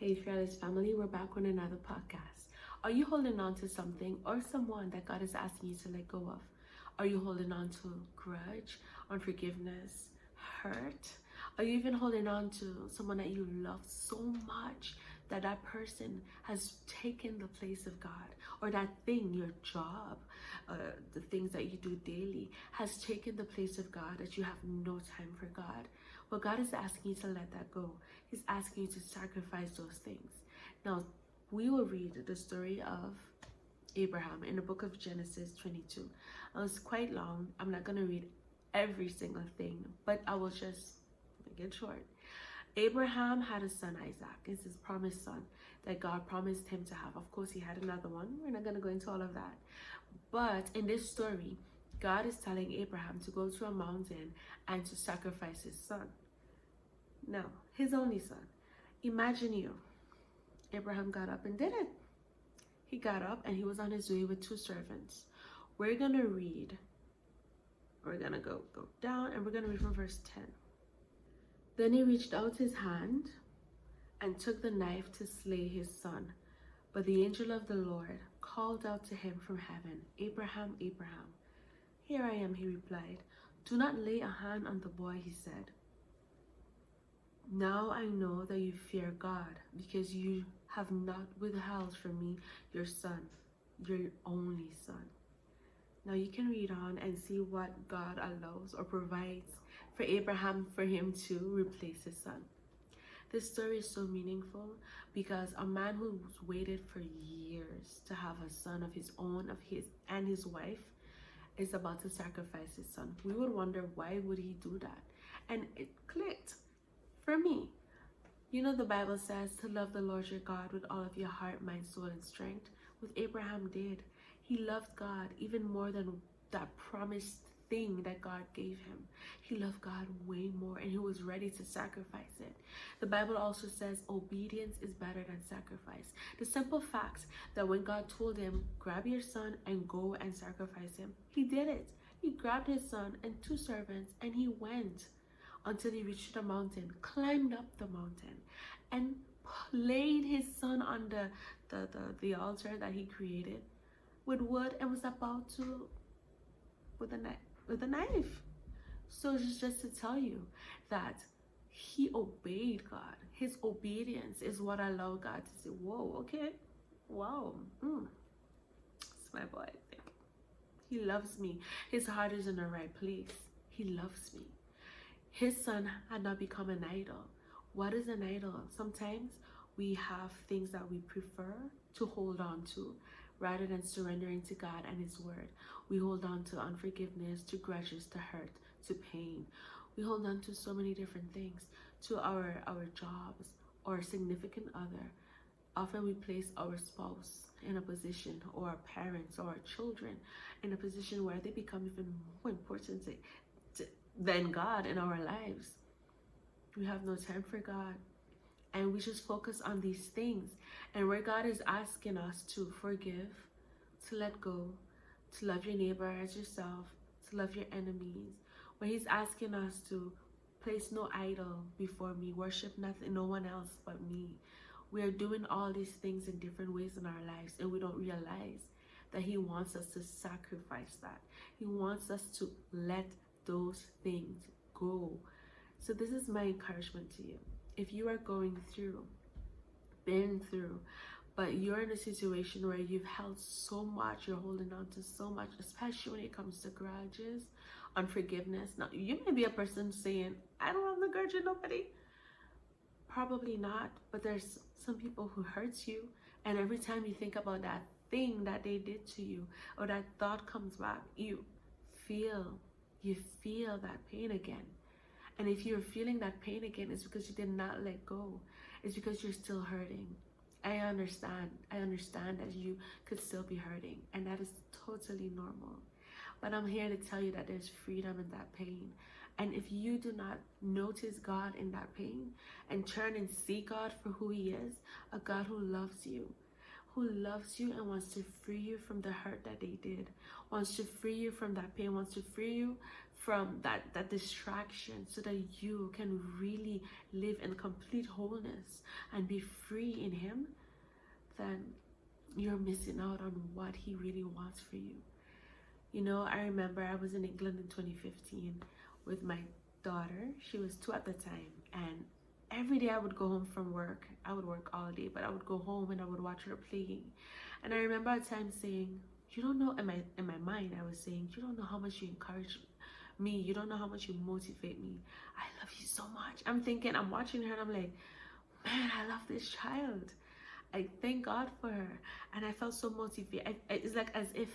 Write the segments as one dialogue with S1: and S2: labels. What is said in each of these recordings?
S1: Hey, Fearless family, we're back on another podcast. Are you holding on to something or someone that God is asking you to let go of? Are you holding on to grudge, unforgiveness, hurt? Are you even holding on to someone that you love so much that that person has taken the place of God, or that thing, your job, the things that you do daily, has taken the place of God, that you have no time for God? Well, God is asking you to let that go. He's asking you to sacrifice those things. Now, we will read the story of Abraham in the book of Genesis 22. It's quite long. I'm not going to read every single thing, but I will just make it short. Abraham had a son, Isaac. It's his promised son that God promised him to have. Of course, he had another one. We're not going to go into all of that. But in this story, God is telling Abraham to go to a mountain and to sacrifice his son. Now, his only son. Imagine you. Abraham got up and did it. He got up and he was on his way with two servants. We're going to read. We're going to go down and we're going to read from verse 10. Then he reached out his hand and took the knife to slay his son. But the angel of the Lord called out to him from heaven, Abraham, Abraham. Here I am, he replied. Do not lay a hand on the boy, he said. Now I know that you fear God, because you have not withheld from me your son, your only son. Now you can read on and see what God allows or provides for Abraham for him to replace his son. This story is so meaningful because a man who's waited for years to have a son of his own, and his wife, is about to sacrifice his son. We would wonder, why would he do that? And it clicked for me. You know, the Bible says to love the Lord your God with all of your heart, mind, soul, and strength. What Abraham did, he loved God even more than that promised thing that God gave him. He loved God way more, and he was ready to sacrifice it. The Bible also says obedience is better than sacrifice. The simple fact that when God told him, grab your son and go and sacrifice him, he did it. He grabbed his son and two servants and he went until he reached the mountain, climbed up the mountain, and laid his son on the altar that he created with wood, and was about to with a knife. So it's just to tell you that he obeyed God. His obedience is what allowed God to say, whoa, okay, wow, it's my boy. He loves me. His heart is in the right place. He loves me. His son had not become an idol. What is an idol? Sometimes we have things that we prefer to hold on to rather than surrendering to God and his word. We hold on to unforgiveness, to grudges, to hurt, to pain. We hold on to so many different things, to our jobs or significant other. Often we place our spouse in a position, or our parents or our children in a position where they become even more important than God in our lives. We have no time for God, and we just focus on these things. And where God is asking us to forgive, to let go, to love your neighbor as yourself, to love your enemies, where he's asking us to place no idol before me, worship nothing, no one else but me. We are doing all these things in different ways in our lives, and we don't realize that he wants us to sacrifice that. He wants us to let those things go. So this is my encouragement to you. If you are going through, been through, but you're in a situation where you've held so much, you're holding on to so much, especially when it comes to grudges, unforgiveness. Now, you may be a person saying, I don't have the grudge with nobody. Probably not, but there's some people who hurt you, and every time you think about that thing that they did to you, or that thought comes back, you feel that pain again. And if you're feeling that pain again, it's because you did not let go. It's because you're still hurting. I understand that you could still be hurting, and that is totally normal. But I'm here to tell you that there's freedom in that pain. And if you do not notice God in that pain and turn and see God for who he is, a God who loves you, who loves you and wants to free you from the hurt that they did, wants to free you from that pain, wants to free you from that distraction, so that you can really live in complete wholeness and be free in him, then you're missing out on what he really wants for you. You know, I remember I was in England in 2015 with my daughter. She was 2 at the time, and every day I would go home from work. I would work all day, but I would go home and I would watch her playing. And I remember a time saying, you don't know, in my mind I was saying, you don't know how much you encourage me, you don't know how much you motivate me. I love you so much. I'm thinking, I'm watching her and I'm like, man, I love this child. I thank God for her. And I felt so motivated. It's like as if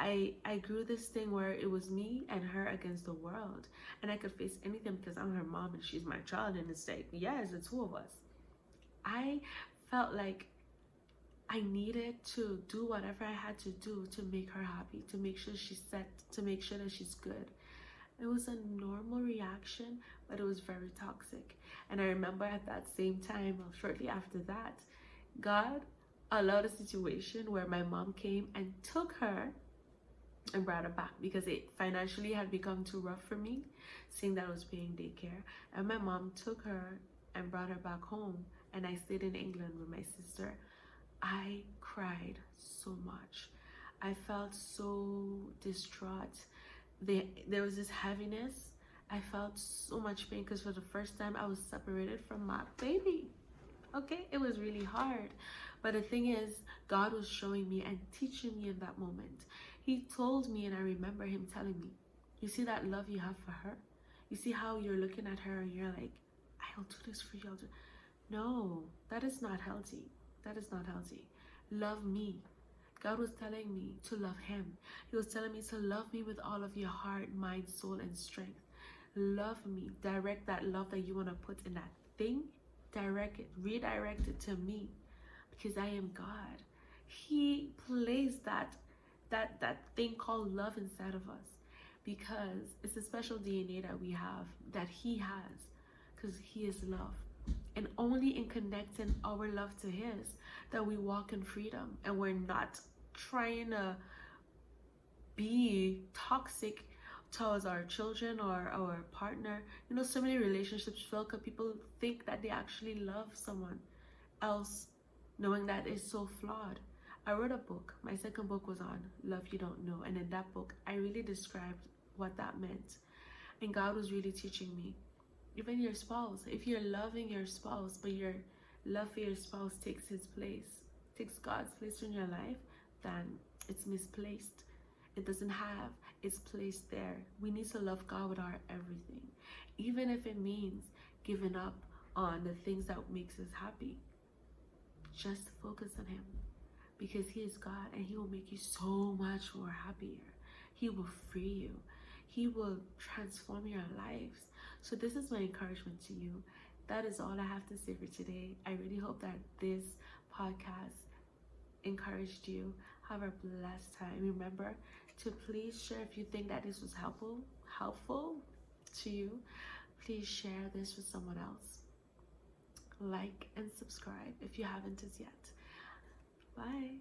S1: I grew this thing where it was me and her against the world, and I could face anything because I'm her mom and she's my child, and it's like, yeah, it's the two of us. I felt like I needed to do whatever I had to do to make her happy, to make sure she's set, to make sure that she's good. It was a normal reaction, but it was very toxic. And I remember at that same time, or shortly after that, God allowed a situation where my mom came and took her and brought her back because it financially had become too rough for me, seeing that I was paying daycare. And my mom took her and brought her back home, and I stayed in England with my sister. I cried so much. I felt so distraught. There was this heaviness. I felt so much pain because for the first time I was separated from my baby. Okay, it was really hard. But the thing is, God was showing me and teaching me in that moment. He told me, and I remember him telling me, you see that love you have for her? You see how you're looking at her and you're like, I'll do this for you. I'll do. No, that is not healthy. That is not healthy. Love me. God was telling me to love him. He was telling me to love me with all of your heart, mind, soul, and strength. Love me. Direct that love that you want to put in that thing. Direct it. Redirect it to me. Because I am God. He placed that thing called love inside of us. Because it's a special DNA that we have, that he has. Because he is love. And only in connecting our love to his that we walk in freedom, and we're not trying to be toxic towards our children or our partner. You know, so many relationships fail because people think that they actually love someone else, knowing that it's so flawed. I wrote a book. My second book was on love you don't know, and in that book I really described what that meant. And God was really teaching me, even your spouse, if you're loving your spouse but your love for your spouse takes his place, takes God's place in your life, then it's misplaced. It doesn't have its place there. We need to love God with our everything, even if it means giving up on the things that makes us happy. Just focus on him, because he is God and he will make you so much more happier. He will free you. He will transform your lives. So this is my encouragement to you. That is all I have to say for today. I really hope that this podcast encouraged you. Have a blessed time. Remember to please share if you think that this was helpful to you. Please share this with someone else. Like and subscribe if you haven't as yet. Bye.